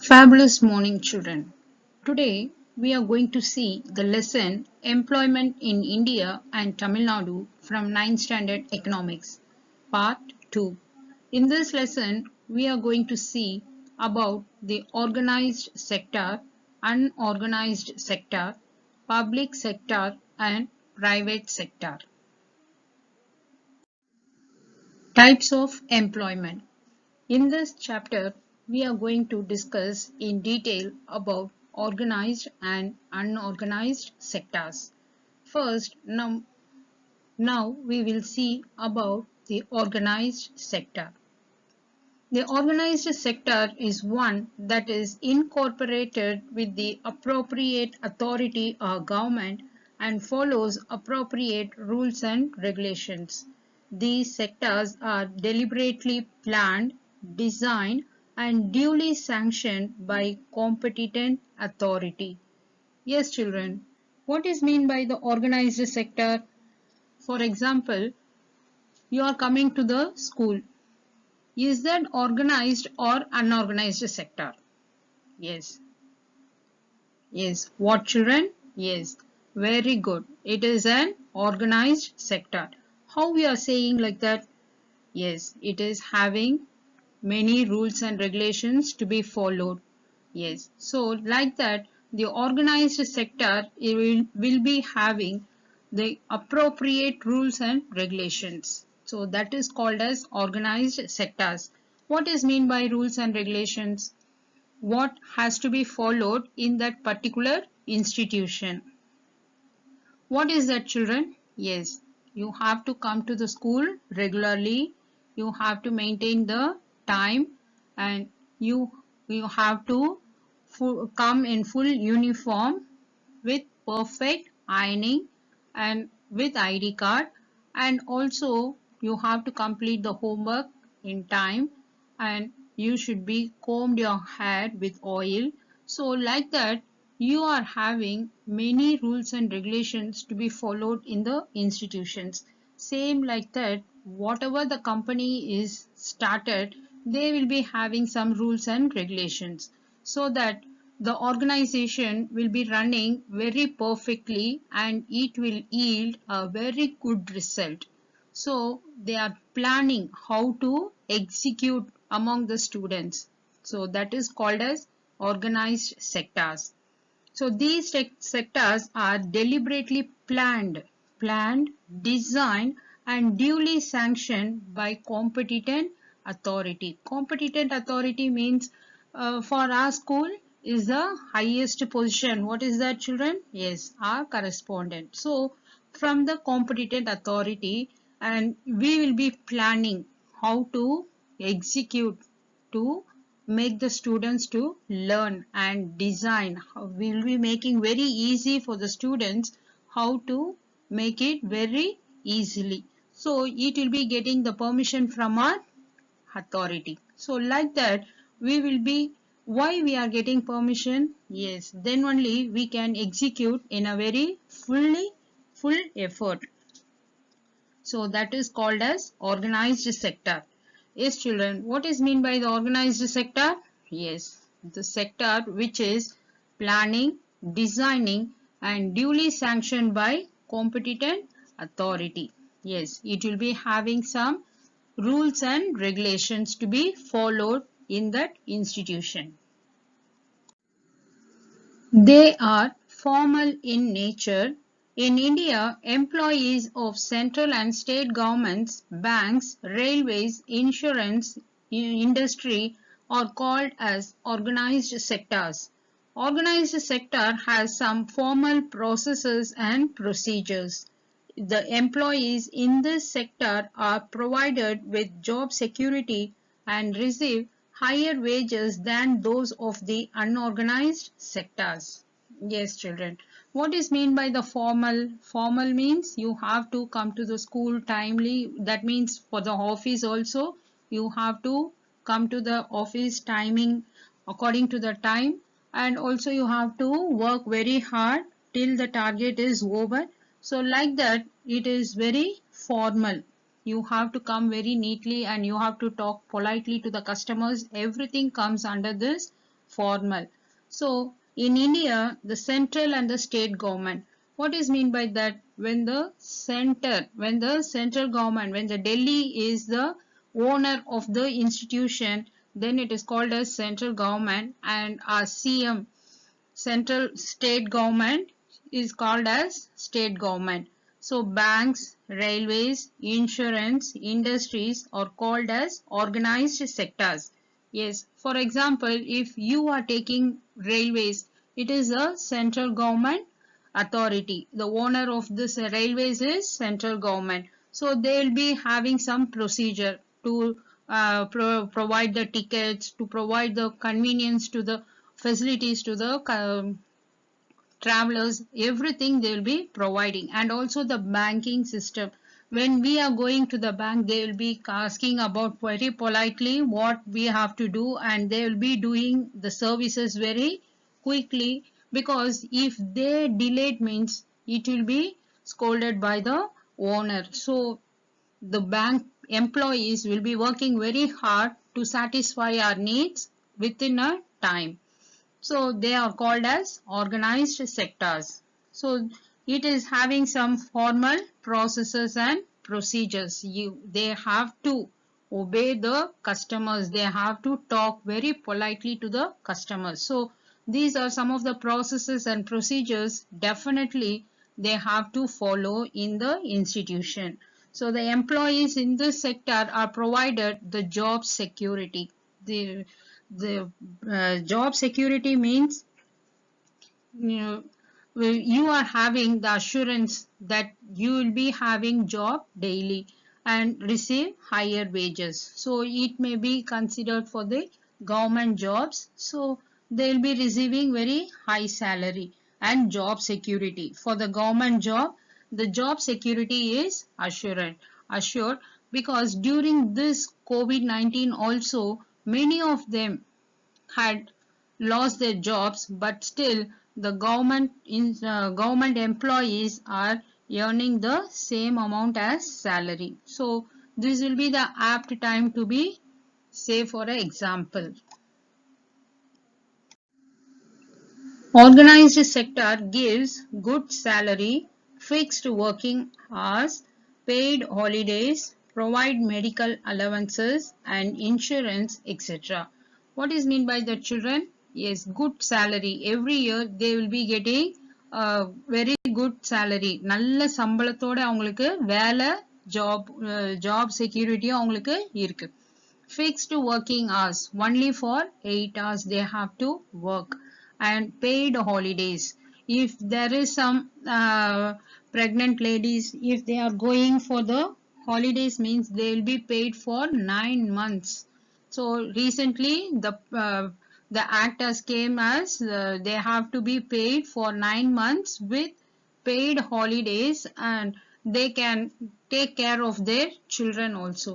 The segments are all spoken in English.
Fabulous morning, children. Today we are going to see the lesson Employment in India and Tamil Nadu from 9th Standard Economics, Part 2. In this lesson, we are going to see about the organized sector, unorganized sector, public sector, and private sector. Types of employment. In this chapter, we are going to discuss in detail about organized and unorganized sectors. First, now we will see about the organized sector. The organized sector is one that is incorporated with the appropriate authority or government and follows appropriate rules and regulations. These sectors are deliberately planned, designed, and duly sanctioned by competent authority. Yes, children, what is meant by the organized sector? For example, you are coming to the school. Is that organized or unorganized sector? Yes. Yes. What, children? Yes. Very good. It is an organized sector. How we are saying like that? Yes. It is having many rules and regulations to be followed. Yes. So like that, the organized sector will be having the appropriate rules and regulations. So that is called as organized sectors. What is mean by rules and regulations? What has to be followed in that particular institution? What is that, children? Yes, you have to come to the school regularly. You have to maintain the time and you have to come in full uniform with perfect ironing and with ID card, and also you have to complete the homework in time, and you should be combed your hair with oil. So like that, you are having many rules and regulations to be followed in the institutions. Same like that, whatever the company is started, they will be having some rules and regulations so that the organization will be running very perfectly and it will yield a very good result. So they are planning how to execute among the students. So that is called as organized sectors. So these sectors are deliberately planned, designed, and duly sanctioned by competent authority. Competent authority means for our school is the highest position. What is that, children? Yes, our correspondent. So from the competent authority, and we will be planning how to execute to make the students to learn and design. We will be making very easy for the students how to make it very easily. So it will be getting the permission from our authority. So like that, we will be, why we are getting permission? Yes, then only we can execute in a very full effort. So that is called as organized sector. Yes, children, what is mean by the organized sector? Yes, the sector which is planning, designing and duly sanctioned by competent authority. Yes, it will be having some rules and regulations to be followed in that institution. They are formal in nature. In India, employees of central and state governments, banks, railways, insurance, industry are called as organized sectors. Organized sector has some formal processes and procedures. The employees in this sector are provided with job security and receive higher wages than those of the unorganized sectors. Yes, children. What is mean by the formal? Formal means you have to come to the school timely. That means for the office also, you have to come to the office timing according to the time, and also you have to work very hard till the target is over. So like that, it is very formal. You have to come very neatly and you have to talk politely to the customers. Everything comes under this formal. So in India, the central and the state government, what is mean by that? When the central government, when the Delhi is the owner of the institution, then it is called as central government, and our CM, central state government, is called as state government. So banks, railways, insurance, industries are called as organized sectors. Yes, for example, if you are taking railways, it is a central government authority. The owner of this railways is central government. So they will be having some procedure to provide the tickets, to provide the convenience to the facilities to the travelers, everything they will be providing. And also the banking system, when we are going to the bank, they will be asking about very politely what we have to do, and they will be doing the services very quickly, because if they delayed means it will be scolded by the owner. So the bank employees will be working very hard to satisfy our needs within a time. So they are called as organized sectors. So it is having some formal processes and procedures. They have to obey the customers. They have to talk very politely to the customers. So these are some of the processes and procedures definitely they have to follow in the institution. So the employees in this sector are provided the job security. The job security means you are having the assurance that you will be having job daily and receive higher wages. So it may be considered for the government jobs. So they will be receiving very high salary and job security. For the government job, the job security is assured, because during this COVID-19 also many of them had lost their jobs, but still the government employees are earning the same amount as salary. So this will be the apt time to be, say for an example, organized sector gives good salary, fixed working hours, paid holidays, provide medical allowances and insurance, etc. What is meant by the children? Yes, good salary. Every year they will be getting very good salary. நல்ல சம்பளத்தோட அவங்களுக்கு வேலை, job security அவங்களுக்கு இருக்கு. Fixed working hours, only for 8 hours they have to work, and paid holidays. If there is some pregnant ladies, if they are going for the holidays, means they will be paid for 9 months. So recently the act has came as they have to be paid for 9 months with paid holidays, and they can take care of their children also.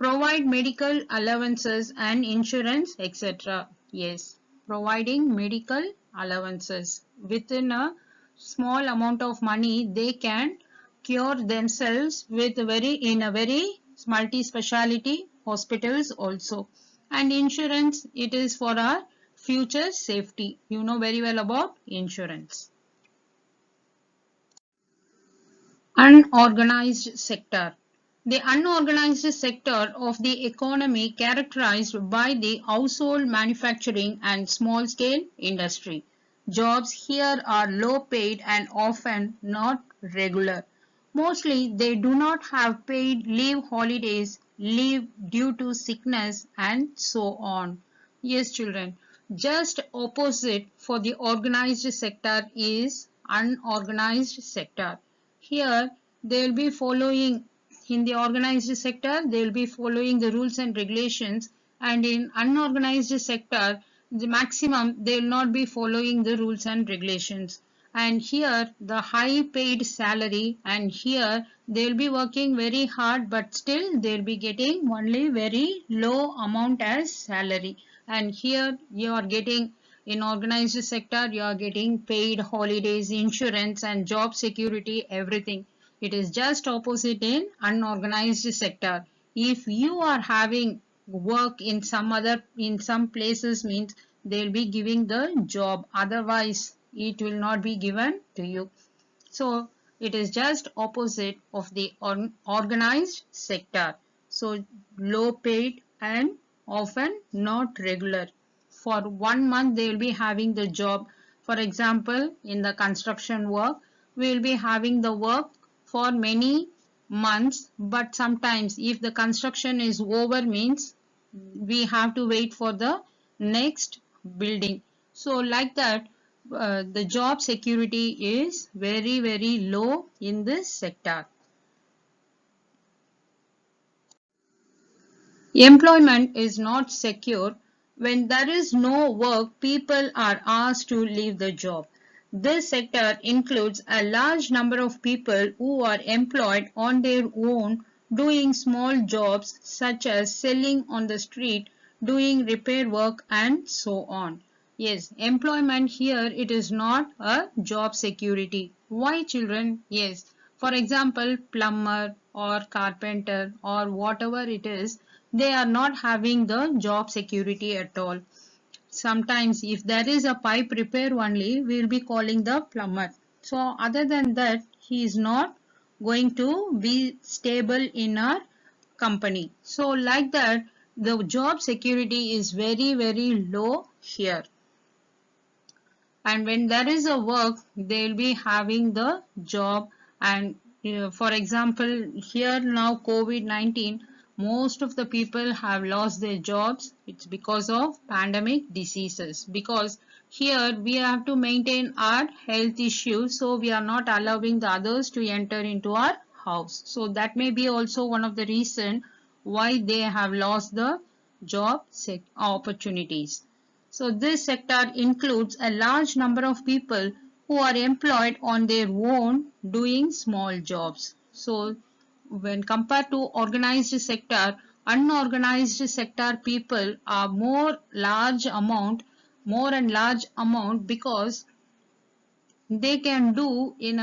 Provide medical allowances and insurance, etc. Yes, providing medical allowances. Within a small amount of money, they can cure themselves with in a very multi-speciality hospitals also. And insurance, it is for our future safety. You know very well about insurance. Unorganized sector. The unorganized sector of the economy characterized by the household manufacturing and small-scale industry. Jobs here are low paid and often not regular. Mostly they do not have paid leave holidays, leave due to sickness and so on. Yes, children, just opposite for the organized sector is unorganized sector. Here they will be following, in the organized sector they will be following the rules and regulations, and in unorganized sector the maximum they will not be following the rules and regulations. And here the high paid salary, and here they will be working very hard, but still they will be getting only very low amount as salary. And here you are getting, in organized sector you are getting paid holidays, insurance and job security, everything. It is just opposite in unorganized sector. If you are having work in some places means they'll be giving the job, otherwise it will not be given to you. So it is just opposite of the organized sector. So low paid and often not regular. For 1 month they will be having the job. For example, in the construction work, we will be having the work for many months, but sometimes if the construction is over means we have to wait for the next building. So like that, the job security is very low in this sector. Employment is not secure. When there is no work, people are asked to leave the job. This sector includes a large number of people who are employed on their own, doing small jobs such as selling on the street, doing repair work, and so on. Yes, employment here, it is not a job security. Why, children? Yes. For example, plumber or carpenter or whatever it is, they are not having the job security at all. Sometimes if there is a pipe repair only, we will be calling the plumber. So other than that, he is not going to be stable in our company. So like that, the job security is very low here. And when there is a work, they will be having the job. And for example, here now COVID-19, most of the people have lost their jobs. It's because of pandemic diseases, because here we have to maintain our health issues, so we are not allowing the others to enter into our house. So that may be also one of the reason why they have lost the job opportunities. So this sector includes a large number of people who are employed on their own doing small jobs. So when compared to organized sector, unorganized sector people are more and large amount, because they can do in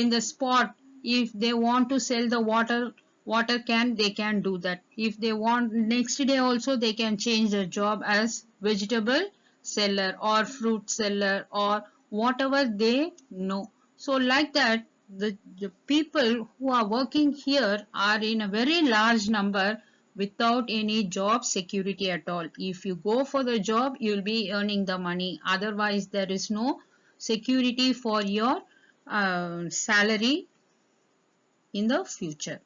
the spot. If they want to sell the water can, they can do that. If they want next day also, they can change their job as vegetable seller or fruit seller or whatever they know. So like that, the people who are working here are in a very large number without any job security at all. If you go for the job, you will be earning the money, otherwise there is no security for your salary in the future.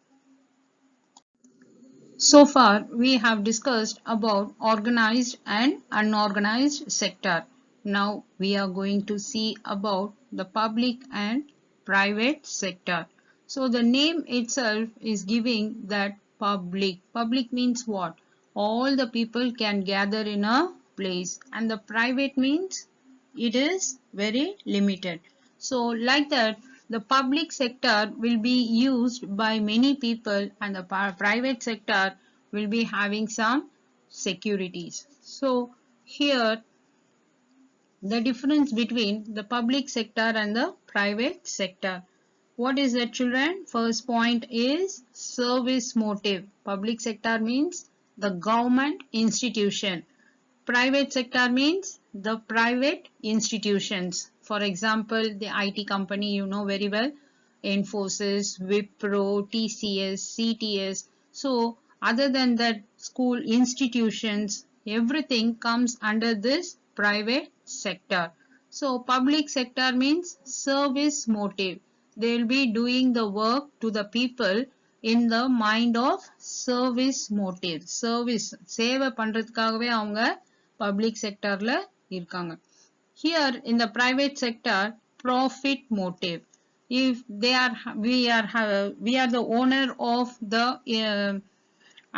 So far, we have discussed about organized and unorganized sector. Now we are going to see about the public and private sector. So the name itself is giving that public. Public means what? All the people can gather in a place, and the private means it is very limited. So like that, the public sector will be used by many people, and the private sector will be having some securities. So here, the difference between the public sector and the private sector. What is that, children? First point is service motive. Public sector means the government institution. Private sector means the private institutions. For example, the IT company, you know very well, Infosys, Wipro, TCS, CTS. So other than that, school institutions, everything comes under this private sector. So public sector means service motive. They will be doing the work to the people in the mind of service motive. Service, சேவை பண்றதுக்காகவே அவங்க public sectorல இருக்காங்க. Here in the private sector, profit motive. If they are, we are the owner of the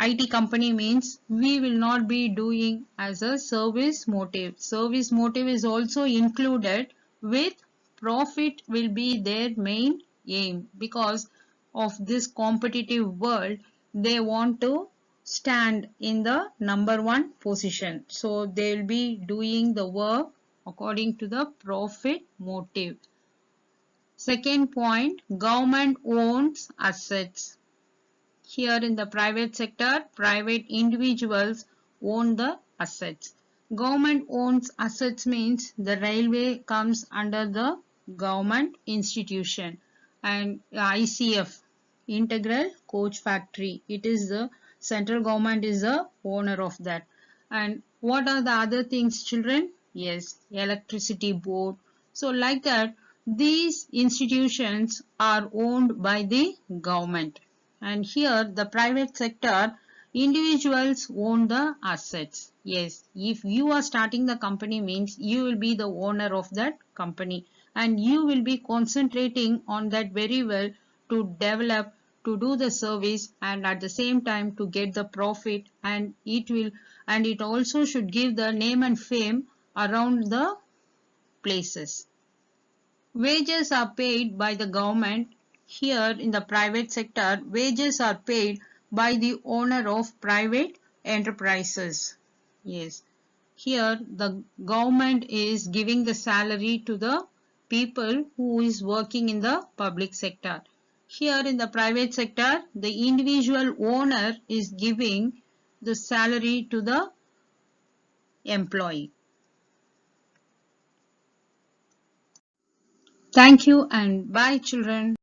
IT company means we will not be doing as a service motive. Service motive is also included with profit will be their main aim, because of this competitive world, they want to stand in the number one position. So they will be doing the work according to the profit motive. Second point, government owns assets. Here in the private sector, private individuals own the assets. Government owns assets means the railway comes under the government institution, and ICF, Integral Coach Factory, it is the central government is the owner of that. And what are the other things, children? Yes, electricity board. So like that, these institutions are owned by the government. And here the private sector, individuals own the assets. Yes, if you are starting the company means you will be the owner of that company, and you will be concentrating on that very well to develop, to do the service, and at the same time to get the profit, and it also should give the name and fame around the places. Wages are paid by the government. Here in the private sector, wages are paid by the owner of private enterprises. Yes, here the government is giving the salary to the people who is working in the public sector. Here in the private sector, the individual owner is giving the salary to the employee. Thank you and bye, children.